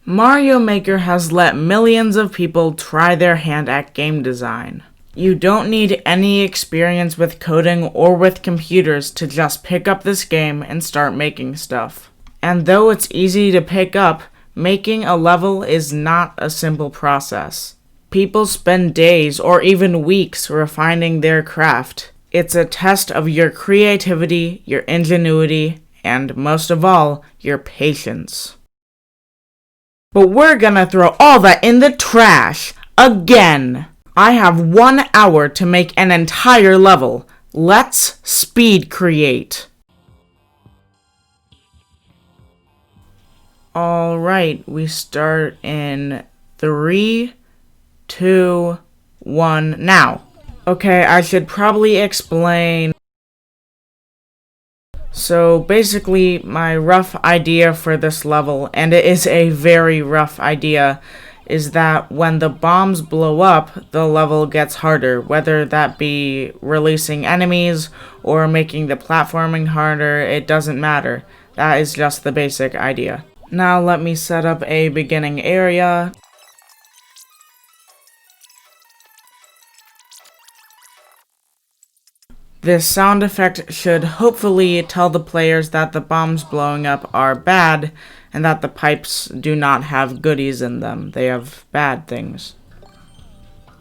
Mario Maker has let millions of people try their hand at game design. You don't need any experience with coding or with computers to just pick up this game and start making stuff. And though it's easy to pick up, making a level is not a simple process. People spend days or even weeks refining their craft. It's a test of your creativity, your ingenuity, and most of all, your patience. But we're gonna throw all that in the trash again! I have 1 hour to make an entire level. Let's speed create. Alright, we start in 3, 2, 1, now. Okay, I should probably explain. So basically, my rough idea for this level, and it is a very rough idea, is that when the bombs blow up, the level gets harder, whether that be releasing enemies or making the platforming harder, it doesn't matter. That is just the basic idea. Now let me set up a beginning area. This sound effect should hopefully tell the players that the bombs blowing up are bad, and that the pipes do not have goodies in them. They have bad things.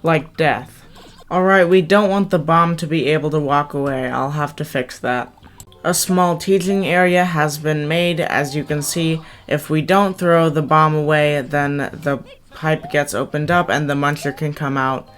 Like death. Alright, we don't want the bomb to be able to walk away. I'll have to fix that. A small teaching area has been made. As you can see, if we don't throw the bomb away, then the pipe gets opened up and the muncher can come out.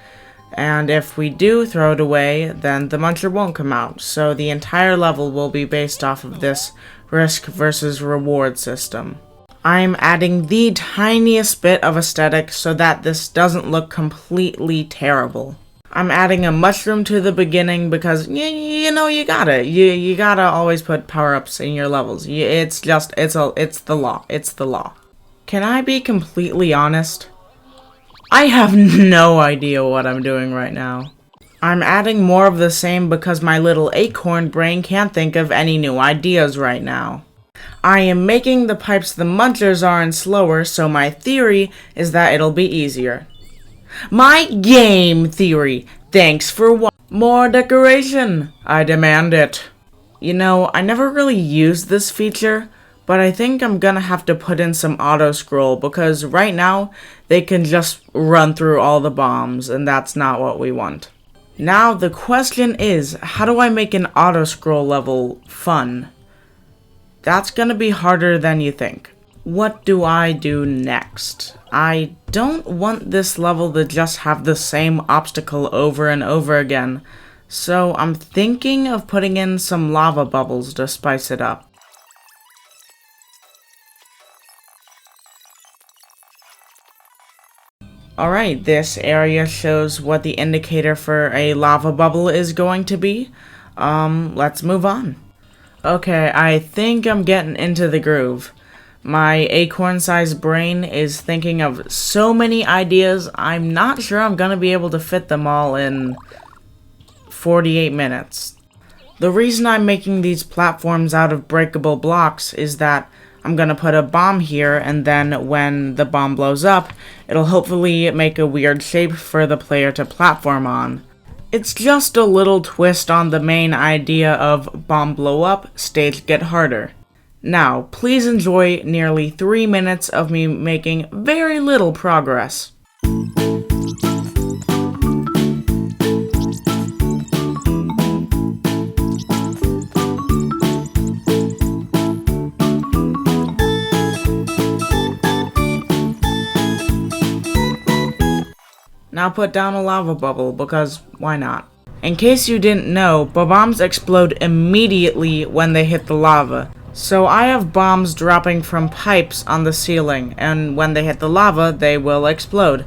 And if we do throw it away, then the muncher won't come out. So the entire level will be based off of this risk versus reward system. I'm adding the tiniest bit of aesthetic so that this doesn't look completely terrible. I'm adding a mushroom to the beginning because, you know, you gotta. You gotta always put power-ups in your levels. It's the law. It's the law. Can I be completely honest? I have no idea what I'm doing right now. I'm adding more of the same because my little acorn brain can't think of any new ideas right now. I am making the pipes the munchers are in slower, so my theory is that it'll be easier. My game theory! Thanks for what? More decoration! I demand it. You know, I never really used this feature, but I think I'm gonna have to put in some auto-scroll because right now, they can just run through all the bombs, and that's not what we want. Now, the question is, how do I make an auto-scroll level fun? That's gonna be harder than you think. What do I do next? I don't want this level to just have the same obstacle over and over again, so I'm thinking of putting in some lava bubbles to spice it up. Alright, this area shows what the indicator for a lava bubble is going to be. Let's move on. Okay, I think I'm getting into the groove. My acorn-sized brain is thinking of so many ideas, I'm not sure I'm gonna be able to fit them all in 48 minutes. The reason I'm making these platforms out of breakable blocks is that I'm gonna put a bomb here, and then when the bomb blows up, it'll hopefully make a weird shape for the player to platform on. It's just a little twist on the main idea of bomb blow up, stage get harder. Now, please enjoy nearly 3 minutes of me making very little progress. Now put down a lava bubble, because why not? In case you didn't know, bombs explode immediately when they hit the lava. So I have bombs dropping from pipes on the ceiling, and when they hit the lava, they will explode.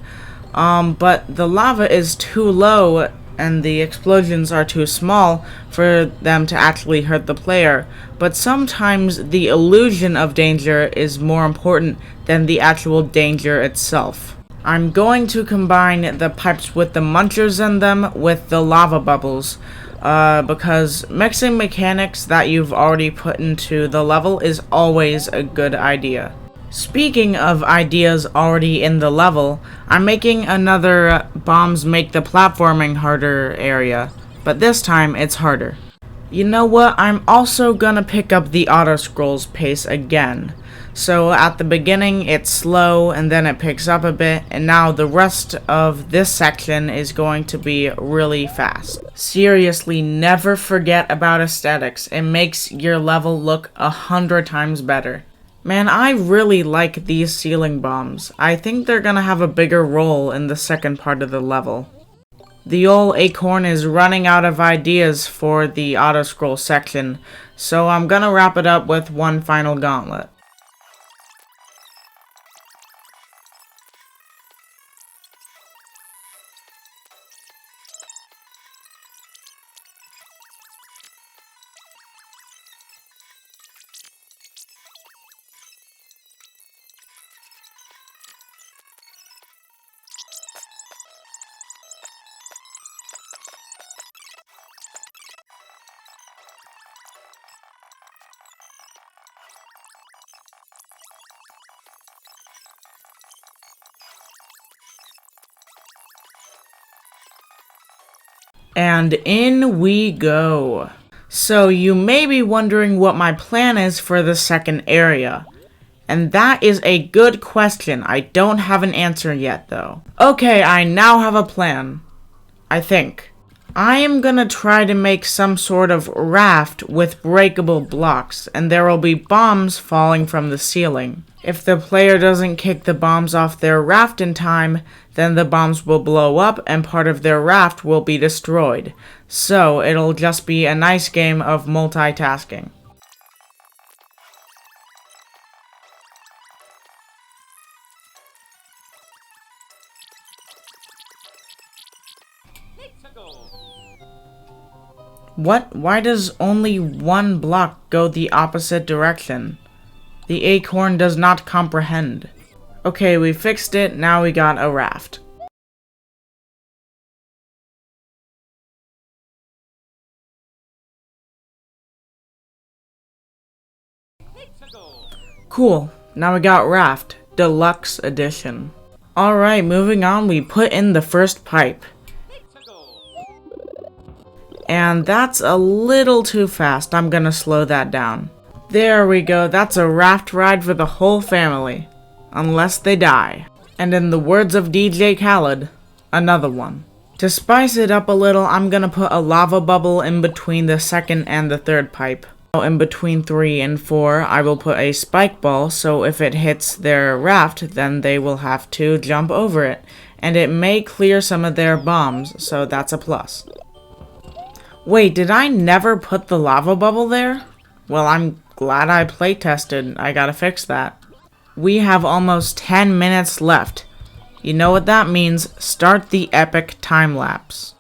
But the lava is too low, and the explosions are too small for them to actually hurt the player. But sometimes the illusion of danger is more important than the actual danger itself. I'm going to combine the pipes with the munchers in them with the lava bubbles, because mixing mechanics that you've already put into the level is always a good idea. Speaking of ideas already in the level, I'm making another bombs make the platforming harder area, but this time it's harder. You know what, I'm also gonna pick up the auto-scrolls pace again. So at the beginning it's slow and then it picks up a bit, and now the rest of this section is going to be really fast. Seriously, never forget about aesthetics. It makes your level look 100 times better. Man, I really like these ceiling bombs. I think they're gonna have a bigger role in the second part of the level. The old Acorn is running out of ideas for the auto-scroll section, so I'm gonna wrap it up with one final gauntlet. And in we go. So you may be wondering what my plan is for the second area. And that is a good question. I don't have an answer yet though. Okay, I now have a plan. I think. I am gonna try to make some sort of raft with breakable blocks, and there will be bombs falling from the ceiling. If the player doesn't kick the bombs off their raft in time, then the bombs will blow up and part of their raft will be destroyed. So it'll just be a nice game of multitasking. What? Why does only one block go the opposite direction? The Acorn does not comprehend. Okay, we fixed it, now we got a raft. Cool, now we got raft, deluxe edition. Alright, moving on, we put in the first pipe. And that's a little too fast. I'm gonna slow that down. There we go. That's a raft ride for the whole family. Unless they die. And in the words of DJ Khaled, another one. To spice it up a little, I'm gonna put a lava bubble in between the second and the third pipe. In between 3 and 4, I will put a spike ball, so if it hits their raft, then they will have to jump over it. And it may clear some of their bombs, so that's a plus. Wait, did I never put the lava bubble there? Well, I'm glad I playtested. I gotta fix that. We have almost 10 minutes left. You know what that means? Start the epic time lapse.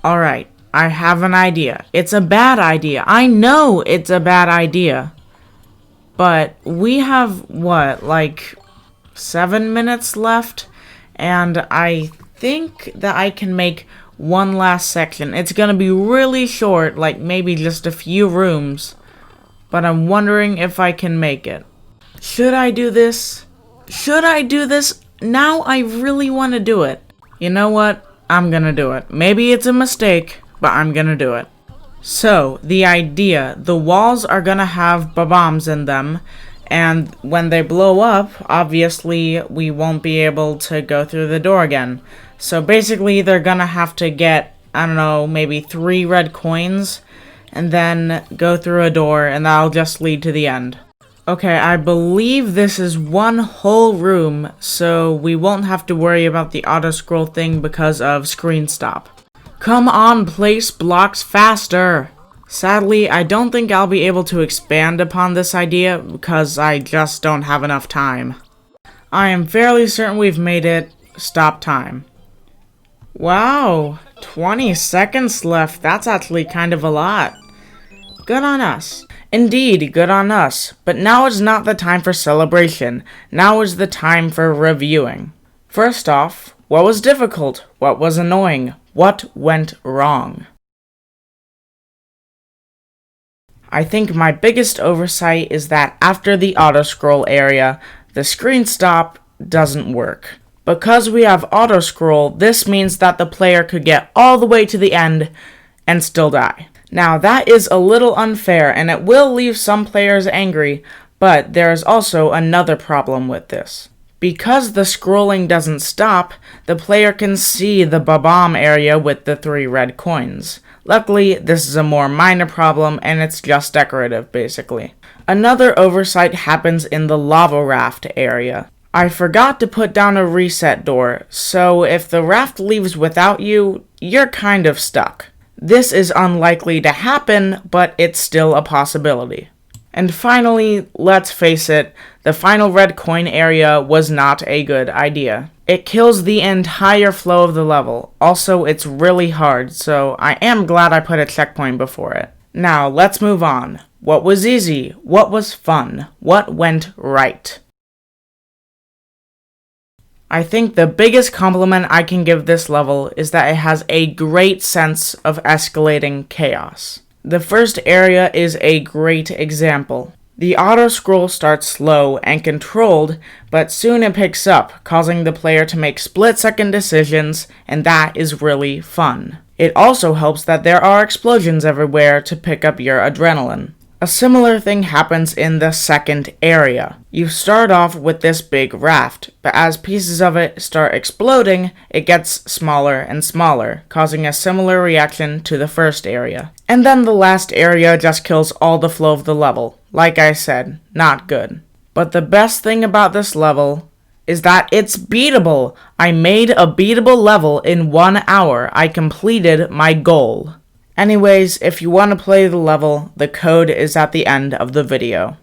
Alright, I have an idea. It's a bad idea. I know it's a bad idea. But we have, what, like 7 minutes left? And I think that I can make one last section. It's gonna be really short, like maybe just a few rooms. But I'm wondering if I can make it. Should I do this? Should I do this? Now I really want to do it. You know what? I'm gonna do it. Maybe it's a mistake, but I'm gonna do it. So, the idea, the walls are gonna have bombs in them, and when they blow up, obviously we won't be able to go through the door again. So basically they're gonna have to get, I don't know, maybe 3 red coins, and then go through a door, and that'll just lead to the end. Okay, I believe this is one whole room, so we won't have to worry about the auto-scroll thing because of screen stop. Come on, place blocks faster! Sadly, I don't think I'll be able to expand upon this idea because I just don't have enough time. I am fairly certain we've made it stop time. Wow, 20 seconds left. That's actually kind of a lot. Good on us. Indeed, good on us. But now is not the time for celebration. Now is the time for reviewing. First off, what was difficult? What was annoying? What went wrong? I think my biggest oversight is that after the auto-scroll area, the screen stop doesn't work. Because we have auto-scroll, this means that the player could get all the way to the end and still die. Now that is a little unfair and it will leave some players angry, but there is also another problem with this. Because the scrolling doesn't stop, the player can see the Bob-omb area with the 3 red coins. Luckily, this is a more minor problem and it's just decorative, basically. Another oversight happens in the lava raft area. I forgot to put down a reset door, so if the raft leaves without you, you're kind of stuck. This is unlikely to happen, but it's still a possibility. And finally, let's face it, the final red coin area was not a good idea. It kills the entire flow of the level. Also, it's really hard, so I am glad I put a checkpoint before it. Now, let's move on. What was easy? What was fun? What went right? I think the biggest compliment I can give this level is that it has a great sense of escalating chaos. The first area is a great example. The auto-scroll starts slow and controlled, but soon it picks up, causing the player to make split-second decisions, and that is really fun. It also helps that there are explosions everywhere to pick up your adrenaline. A similar thing happens in the second area. You start off with this big raft, but as pieces of it start exploding, it gets smaller and smaller, causing a similar reaction to the first area. And then the last area just kills all the flow of the level. Like I said, not good. But the best thing about this level is that it's beatable. I made a beatable level in 1 hour. I completed my goal. Anyways, if you want to play the level, the code is at the end of the video.